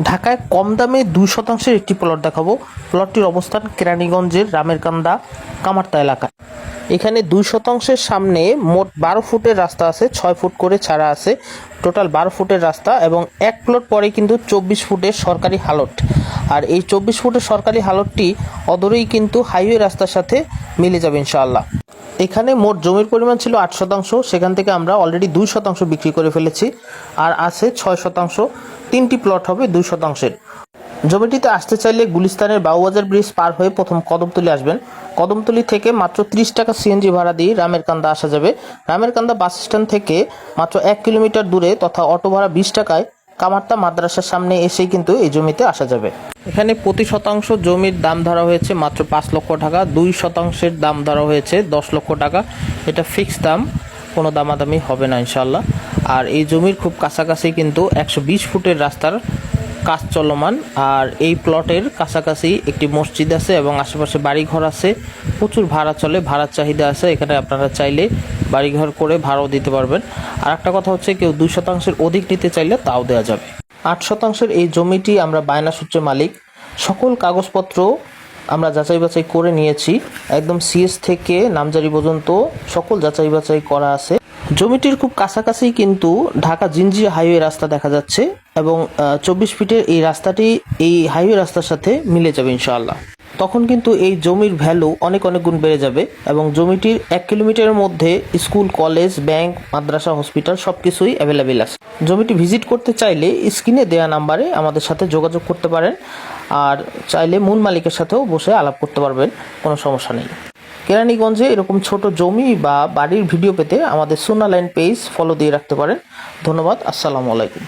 ঢাকায় কম দামে 2% একটি প্লট দেখাবো। প্লটটির অবস্থান কেরানীগঞ্জের রামেরকান্দা কামারতা এলাকায়। এখানে 2%-এর সামনে মোট 12 ফুটের রাস্তা আছে, 6 ফুট করে ছাড়া আছে, টোটাল 12 ফুটের রাস্তা এবং এক প্লট পরে কিন্তু 24 ফুটের সরকারি হালট। আর এই 24 ফুটের সরকারি হালটটি অদূরেই কিন্তু হাইওয়ে রাস্তার সাথে মিলে যাবে ইনশাআল্লাহ। এখানে মোট জমির পরিমাণ ছিল 8%, সেখান থেকে আমরা অলরেডি 2% বিক্রি করে ফেলেছি, আর আছে 6%। 3টি প্লট হবে 2%-এর। জমিটিতে আসতে চাইলে গুলিস্তানের বাউবাজার ব্রিজ পার হয়ে প্রথম কদমতলী আসবেন। কদমতলী থেকে মাত্র 30 টাকা সিএনজি ভাড়া দিয়ে রামেরকান্দা আসা যাবে। রামেরকান্দা বাস স্ট্যান্ড থেকে মাত্র 1 কিলোমিটার দূরে তথা অটো ভাড়া 20 টাকায় কামারতা মাদ্রাসার সামনে এসেই কিন্তু এই জমিতে আসা যাবে। এখানে প্রতি শতাংশ জমির দাম ধরা হয়েছে মাত্র 5 লক্ষ টাকা, 2%-এর দাম ধরা হয়েছে 10 লক্ষ টাকা। এটা ফিক্সড দাম, কোনো দামাদামি হবে না ইনশাল্লাহ। আর এই জমির খুব কাছাকাছি কিন্তু 120 ফুটের রাস্তার কাজ চলমান। আর এই প্লটের কাছাকাছি একটি মসজিদ আছে এবং আশেপাশে বাড়িঘর আছে। প্রচুর ভাড়া চলে, ভাড়ার চাহিদা আছে। এখানে আপনারা চাইলে বাড়িঘর করে ভাড়াও দিতে পারবেন। আর একটা কথা হচ্ছে, কেউ 2%-এর অধিক নিতে চাইলে তাও দেওয়া যাবে। 8%-এর এই জমিটি আমরা বায়না সূত্রে মালিক। সকল কাগজপত্র আমরা যাচাই বাছাই করে নিয়েছি, একদম সিএস থেকে নামজারি পর্যন্ত সকল যাচাই বাছাই করা আছে। জমিটির খুব কাছাকাছি কিন্তু ঢাকা জিঞ্জিরা হাইওয়ে রাস্তা দেখা যাচ্ছে এবং 24 ফিটের এই রাস্তাটি এই হাইওয়ে রাস্তার সাথে মিলে যাবে ইনশাআল্লাহ। তখন কিন্তু এই জমির ভ্যালু অনেক গুণ বেড়ে যাবে এবং জমিটির 1 কিলোমিটারের মধ্যে স্কুল, কলেজ, ব্যাংক, মাদ্রাসা, হসপিটাল সবকিছুই অ্যাভেলেবেল আছে। জমিটি ভিজিট করতে চাইলে স্ক্রিনে দেওয়া নাম্বারে আমাদের সাথে যোগাযোগ করতে পারেন, আর চাইলে মূল মালিকের সাথেও বসে আলাপ করতে পারবেন, কোনো সমস্যা নেই। কেরানীগঞ্জে এরকম ছোট জমি বা বাড়ির ভিডিও পেতে আমাদের সুন্নাহ লাইন পেজ ফলো দিয়ে রাখতে পারেন। ধন্যবাদ। আসসালামু আলাইকুম।